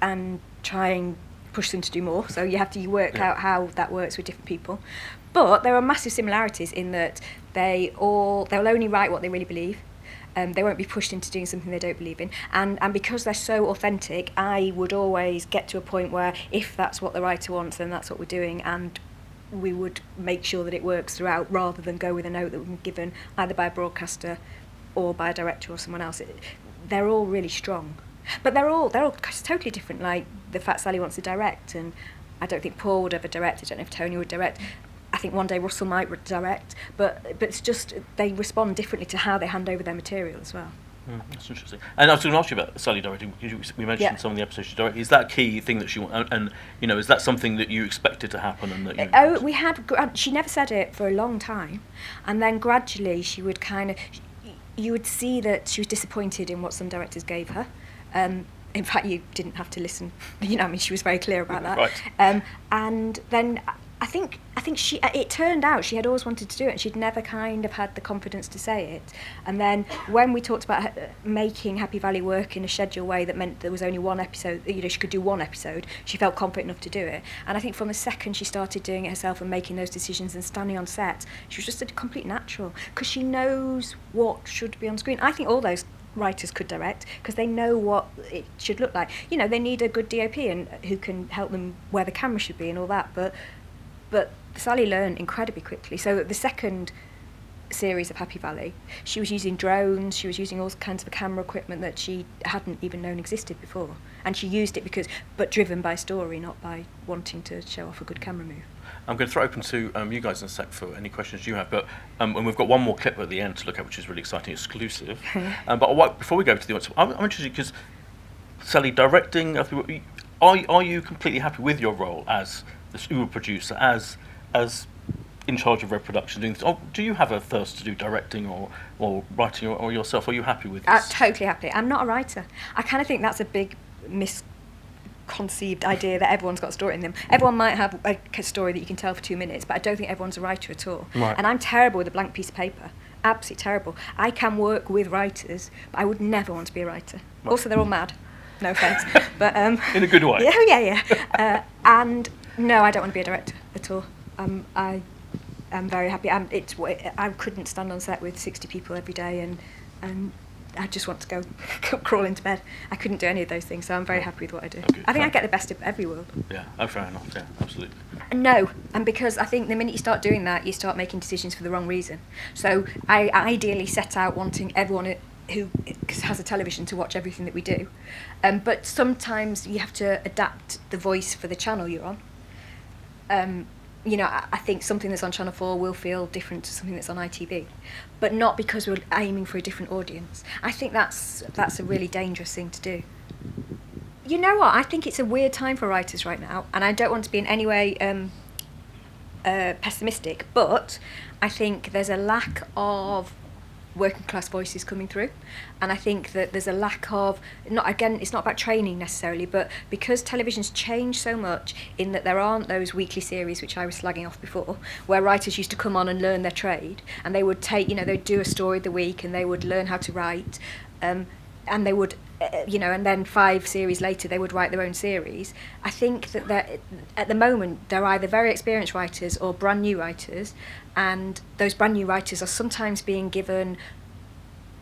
try and push them to do more. So you have to work out how that works with different people. But there are massive similarities in that they'll only write what they really believe. They won't be pushed into doing something they don't believe in. And because they're so authentic, I would always get to a point where if that's what the writer wants, then that's what we're doing, and we would make sure that it works throughout, rather than go with a note that we've been given either by a broadcaster or by a director or someone else. They're all really strong. But they're all totally different. Like the fact Sally wants to direct, and I don't think Paul would ever direct. I don't know if Tony would direct. I think one day Russell might direct, but it's just they respond differently to how they hand over their material as well. That's interesting. And I was going to ask you about Sally directing, because we mentioned some of the episodes she directed. Is that a key thing that she wants? And is that something that you expected to happen? And that we had. She never said it for a long time, and then gradually she would you would see that she was disappointed in what some directors gave her. In fact, you didn't have to listen. She was very clear about that. Right. And then I think it turned out she had always wanted to do it, and she'd never kind of had the confidence to say it. And then when we talked about making Happy Valley work in a schedule way that meant there was only one episode, she could do one episode, she felt confident enough to do it. And I think from the second she started doing it herself and making those decisions and standing on set, she was just a complete natural, because she knows what should be on screen. I think all those writers could direct, because they know what it should look like. They need a good DOP and who can help them where the camera should be and all that, but Sally learned incredibly quickly. So the second series of Happy Valley, she was using drones, she was using all kinds of camera equipment that she hadn't even known existed before, and she used it but driven by story, not by wanting to show off a good camera move. I'm going to throw open to you guys in a sec for any questions you have, but and we've got one more clip at the end to look at, which is really exciting, exclusive. But before we go to the audience, I'm interested, because Sally, directing, are you completely happy with your role as the Uber producer, as in charge of reproduction, doing this? Or do you have a thirst to do directing or writing or yourself? Are you happy with this? Totally happy. I'm not a writer. I kind of think that's a big conceived idea that everyone's got a story in them. Everyone might have a story that you can tell for 2 minutes, but I don't think everyone's a writer at all. Right. And I'm terrible with a blank piece of paper. Absolutely terrible. I can work with writers, but I would never want to be a writer. Right. Also, they're all mad. No offence. But in a good way. Yeah. And no, I don't want to be a director at all. I am very happy. I couldn't stand on set with 60 people every day, and I just want to go crawl into bed. I couldn't do any of those things, so I'm very happy with what I do. Okay, I think I get the best of every world. Yeah, fair enough. Yeah, absolutely. No, and because I think the minute you start doing that, you start making decisions for the wrong reason. So I ideally set out wanting everyone who has a television to watch everything that we do. But sometimes you have to adapt the voice for the channel you're on. I think something that's on Channel 4 will feel different to something that's on ITV, but not because we're aiming for a different audience. I think that's a really dangerous thing to do. You know what? I think it's a weird time for writers right now, and I don't want to be in any way pessimistic, but I think there's a lack of working class voices coming through, and I think that there's a lack of, it's not about training necessarily, but because television's changed so much in that there aren't those weekly series which I was slagging off before, where writers used to come on and learn their trade, and they would they'd do a story of the week and they would learn how to write, and they would and then 5 series later they would write their own series. I think that at the moment they're either very experienced writers or brand new writers, and those brand new writers are sometimes being given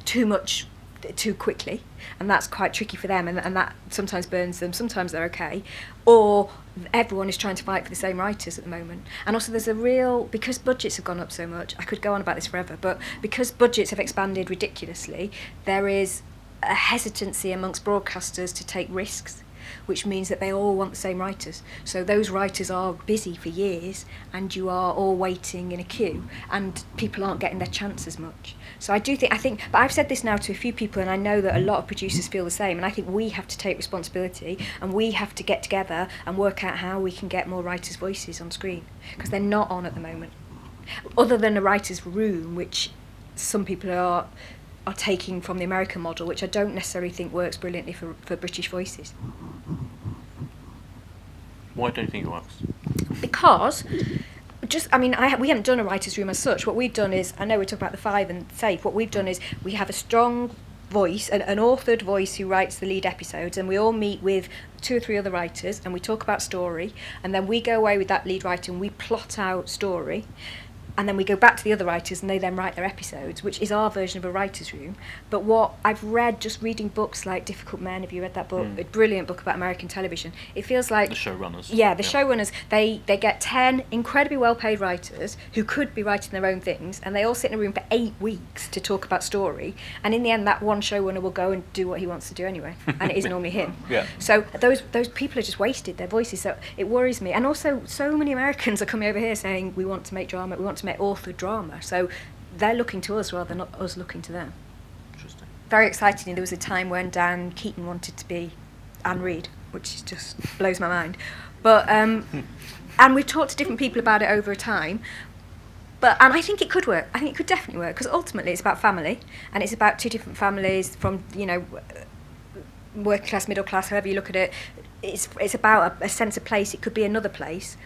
too much too quickly, and that's quite tricky for them, and that sometimes burns them. Sometimes they're okay, or everyone is trying to fight for the same writers at the moment. And also there's because budgets have gone up so much, I could go on about this forever, but because budgets have expanded ridiculously, there is a hesitancy amongst broadcasters to take risks, which means that they all want the same writers. So those writers are busy for years, and you are all waiting in a queue, and people aren't getting their chance as much. So I think, but I've said this now to a few people, and I know that a lot of producers feel the same, and I think we have to take responsibility, and we have to get together and work out how we can get more writers' voices on screen, because they're not on at the moment. Other than a writer's room, which some people are taking from the American model, which I don't necessarily think works brilliantly for British voices. Why don't you think it works? Because, we haven't done a writer's room as such. What we've done is, I know we talk about the 5 and SAFE, what we've done is we have a strong voice, an authored voice who writes the lead episodes, and we all meet with 2 or 3 other writers, and we talk about story, and then we go away with that lead writer and we plot out story. And then we go back to the other writers and they then write their episodes, which is our version of a writer's room. But what I've read, just reading books like Difficult Men, have you read that book? A brilliant book about American television. It feels like... The showrunners. Yeah, the showrunners, they get 10 incredibly well-paid writers who could be writing their own things, and they all sit in a room for 8 weeks to talk about story. And in the end, that one showrunner will go and do what he wants to do anyway. And it is normally him. Yeah. So those people are just wasted, their voices. So it worries me. And also, so many Americans are coming over here saying, we want to make drama, we want to make authored drama, so they're looking to us rather than us looking to them. Interesting. Very exciting. There was a time when Dan Keaton wanted to be Anne Reid, which just blows my mind. But and we've talked to different people about it over time. And I think it could work. I think it could definitely work, because ultimately it's about family, and it's about 2 different families from working class, middle class, however you look at it. It's about a sense of place. It could be another place,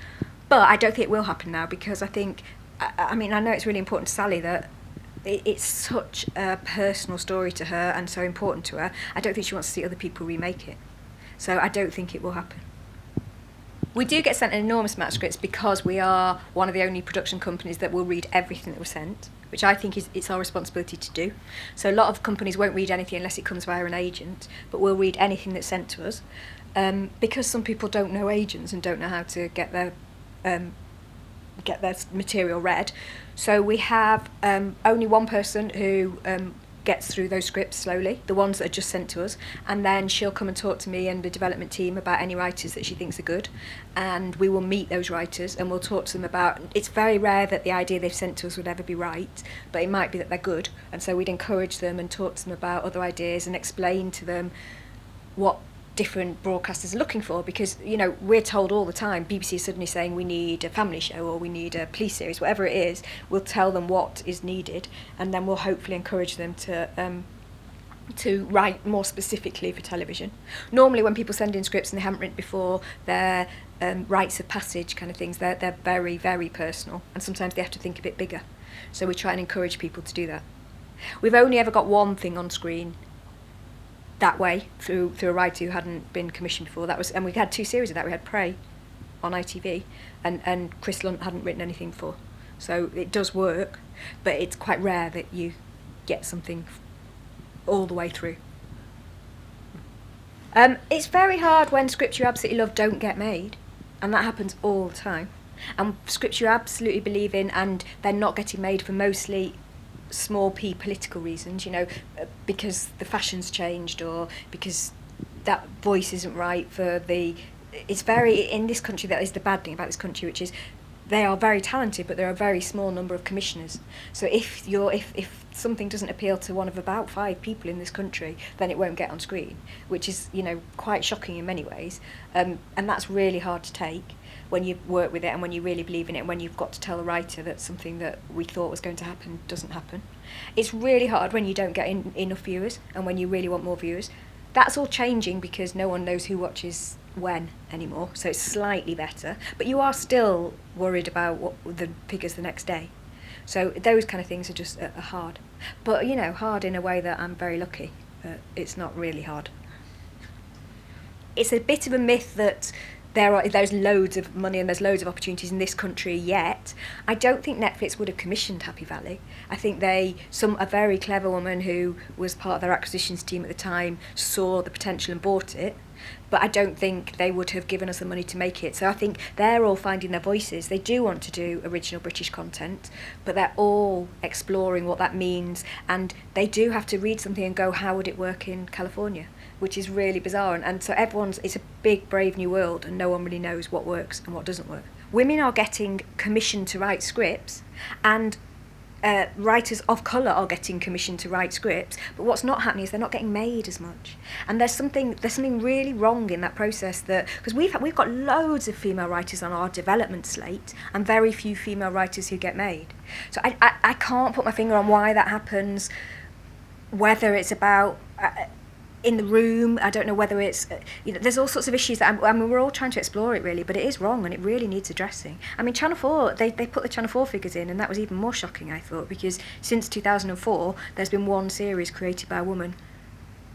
but I don't think it will happen now, because I think. I know it's really important to Sally that it's such a personal story to her and so important to her. I don't think she wants to see other people remake it. So I don't think it will happen. We do get sent an enormous amount of scripts because we are one of the only production companies that will read everything that was sent, which I think it's our responsibility to do. So a lot of companies won't read anything unless it comes via an agent, but we'll read anything that's sent to us, because some people don't know agents and don't know how to get their material read. So we have only one person who gets through those scripts slowly, the ones that are just sent to us, and then she'll come and talk to me and the development team about any writers that she thinks are good, and we will meet those writers and we'll talk to them about, it's very rare that the idea they've sent to us would ever be right, but it might be that they're good, and so we'd encourage them and talk to them about other ideas and explain to them what different broadcasters are looking for, because we're told all the time, BBC is suddenly saying we need a family show or we need a police series, whatever it is. We'll tell them what is needed, and then we'll hopefully encourage them to to write more specifically for television. Normally when people send in scripts and they haven't written before, they're rites of passage kind of things. They're very, very personal, and sometimes they have to think a bit bigger. So we try and encourage people to do that. We've only ever got one thing on screen that way through a writer who hadn't been commissioned before. And we had 2 series of that. We had Prey on ITV, and Chris Lunt hadn't written anything before. So it does work, but it's quite rare that you get something all the way through. It's very hard when scripts you absolutely love don't get made, and that happens all the time. And scripts you absolutely believe in and they're not getting made for mostly small p political reasons, because the fashion's changed or because that voice isn't right for the... It's very... In this country, that is the bad thing about this country, which is they are very talented, but there are a very small number of commissioners. So if something doesn't appeal to one of about 5 people in this country, then it won't get on screen, which is, quite shocking in many ways. And that's really hard to take when you work with it and when you really believe in it and when you've got to tell a writer that something that we thought was going to happen doesn't happen. It's really hard when you don't get enough viewers and when you really want more viewers. That's all changing because no one knows who watches when anymore, so it's slightly better, but you are still worried about what the figures the next day. So those kind of things are just hard. But, hard in a way that I'm very lucky. It's not really hard. It's a bit of a myth that there's loads of money and there's loads of opportunities in this country yet. I don't think Netflix would have commissioned Happy Valley. I think a very clever woman who was part of their acquisitions team at the time saw the potential and bought it. But I don't think they would have given us the money to make it. So I think they're all finding their voices. They do want to do original British content, but they're all exploring what that means. And they do have to read something and go, how would it work in California? Which is really bizarre. And so it's a big, brave new world, and no one really knows what works and what doesn't work. Women are getting commissioned to write scripts, and writers of colour are getting commissioned to write scripts, but what's not happening is they're not getting made as much. And there's something really wrong in that process, because we've got loads of female writers on our development slate and very few female writers who get made. So I can't put my finger on why that happens, whether it's about in the room. I don't know whether it's, there's all sorts of issues that we're all trying to explore it really, but it is wrong and it really needs addressing. I mean, Channel 4, they put the Channel 4 figures in, and that was even more shocking, I thought, because since 2004, there's been one series created by a woman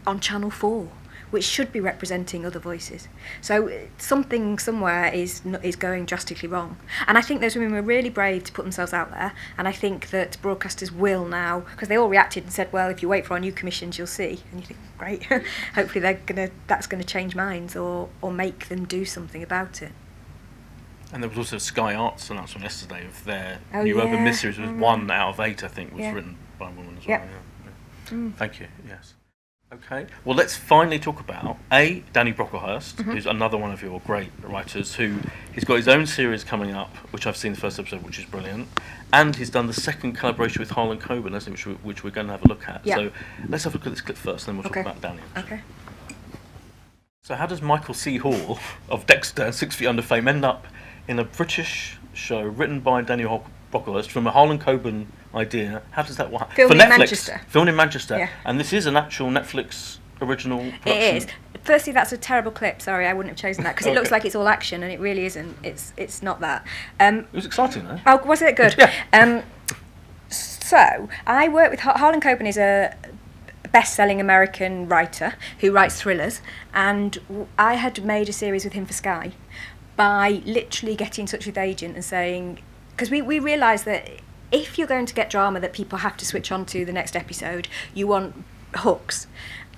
on Channel 4, which should be representing other voices. So something somewhere is going drastically wrong. And I think those women were really brave to put themselves out there, and I think that broadcasters will now, because they all reacted and said, well, if you wait for our new commissions, you'll see. And you think, great, hopefully that's going to change minds or make them do something about it. And there was also a Sky Arts announcement yesterday of their new urban miniseries. Was 1 out of 8, I think, was written by a woman as well. Yeah. Thank you, yes. Okay, well, let's finally talk about Danny Brocklehurst, who's another one of your great writers, he's got his own series coming up, which I've seen the first episode, which is brilliant, and he's done the second collaboration with Harlan Coben, hasn't he, which we're going to have a look at. Yeah. So let's have a look at this clip first, then we'll talk about Danny. Okay. So how does Michael C. Hall of Dexter and 6 Feet Under fame end up in a British show written by Danny Brocklehurst from a Harlan Coben idea? How does that work? Filmed in Manchester. Filmed in Manchester. Yeah. And this is an actual Netflix original production. It is. Firstly, that's a terrible clip. Sorry, I wouldn't have chosen that because it looks like it's all action and it really isn't. It's not that. It was exciting though. Oh, was it good? Yeah. So I work with Harlan Coben is a best-selling American writer who writes thrillers, and I had made a series with him for Sky by literally getting in touch with the agent and saying, because we realised that if you're going to get drama that people have to switch on to the next episode, you want hooks.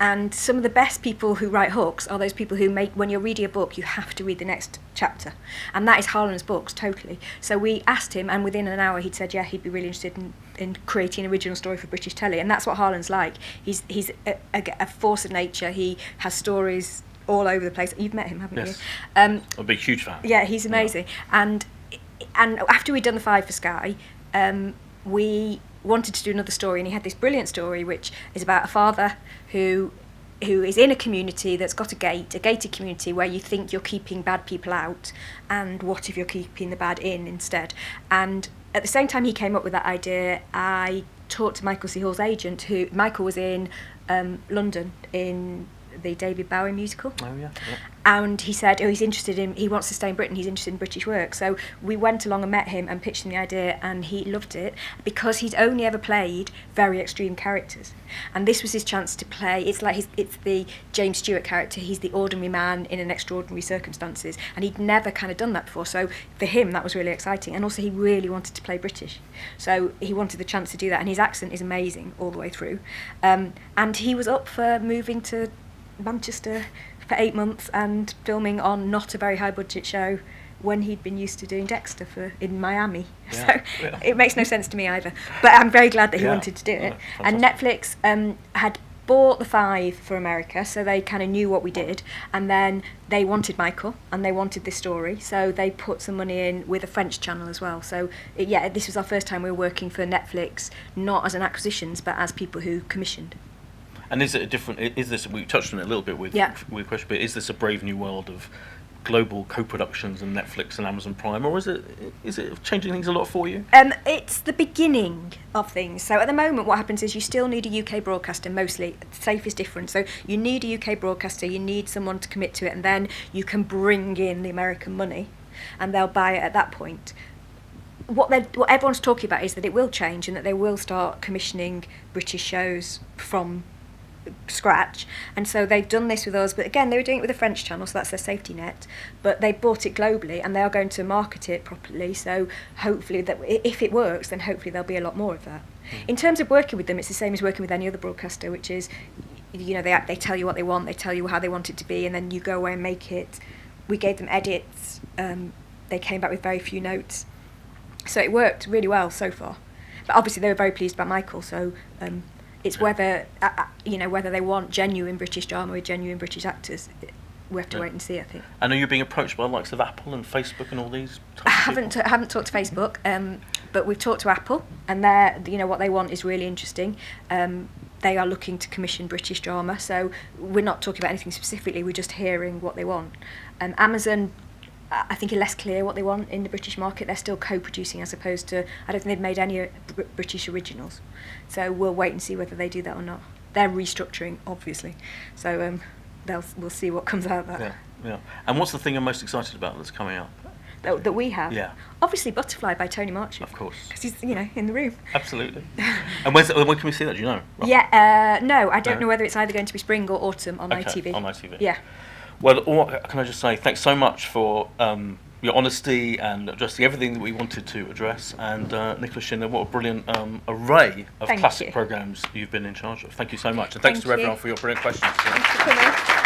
And some of the best people who write hooks are those people who make, when you're reading a book, you have to read the next chapter. And that is Harlan's books, totally. So we asked him, and within an hour he'd said, yeah, he'd be really interested in creating an original story for British telly. And that's what Harlan's like. He's a force of nature. He has stories all over the place. You've met him, haven't you? I'm a big, huge fan. Yeah, he's amazing. Yeah. And after we'd done the 5 for Sky, we wanted to do another story, and he had this brilliant story which is about a father who is in a community that's got a gated community where you think you're keeping bad people out, and what if you're keeping the bad in instead? And at the same time he came up with that idea, I talked to Michael C. Hall's agent, Michael was in London in the David Bowie musical. Oh yeah. And he said, he's interested in, he wants to stay in Britain, he's interested in British work. So we went along and met him and pitched him the idea, and he loved it because he'd only ever played very extreme characters. And this was his chance to play, it's the James Stewart character, he's the ordinary man in an extraordinary circumstances, and he'd never kind of done that before. So for him, that was really exciting. And also he really wanted to play British. So he wanted the chance to do that, and his accent is amazing all the way through. And he was up for moving to Manchester for 8 months and filming on not a very high budget show when he'd been used to doing Dexter in Miami. Yeah, So it makes no sense to me either. But I'm very glad that he wanted to do it. And Fantastic. Netflix had bought the 5 for America, so they kind of knew what we did, and then they wanted Michael and they wanted this story, so they put some money in with a French channel as well. So this was our first time we were working for Netflix, not as an acquisitions but as people who commissioned. And is it a different? Is this? We touched on it a little bit with question, but is this a brave new world of global co-productions and Netflix and Amazon Prime, or is it changing things a lot for you? It's the beginning of things. So at the moment, what happens is you still need a UK broadcaster. Mostly, Safe is different. So you need a UK broadcaster. You need someone to commit to it, and then you can bring in the American money, and they'll buy it at that point. What everyone's talking about is that it will change and that they will start commissioning British shows from scratch, and so they've done this with us, but again they were doing it with a French channel, so that's their safety net, but they bought it globally and they are going to market it properly, so hopefully that if it works, then hopefully there'll be a lot more of that. In terms of working with them, it's the same as working with any other broadcaster, which is, you know, they tell you what they want, they tell you how they want it to be, and then you go away and make it. We gave them edits, they came back with very few notes, so it worked really well so far. But obviously they were very pleased about Michael, so it's whether whether they want genuine British drama with genuine British actors. We have to wait and see, I think. And are you being approached by the likes of Apple and Facebook and all these? I haven't talked to Facebook, but we've talked to Apple, and they're, what they want is really interesting. They are looking to commission British drama, so we're not talking about anything specifically. We're just hearing what they want. Amazon, I think, are less clear what they want in the British market. They're still co-producing as opposed to, I don't think they've made any British originals. So we'll wait and see whether they do that or not. They're restructuring, obviously. So we'll see what comes out of that. Yeah. And what's the thing you're most excited about that's coming up? That we have? Yeah. Obviously Butterfly by Tony Marchant. Of course. Because he's, in the room. Absolutely. And when can we see that, do you know? Roughly? Yeah, no, I don't know whether it's either going to be spring or autumn on ITV. On ITV. Yeah. Well, can I just say thanks so much for your honesty and addressing everything that we wanted to address. And Nicola Shindler, what a brilliant array of classic programmes you've been in charge of. Thank you so much. And thanks to everyone for your brilliant questions. Thanks for coming.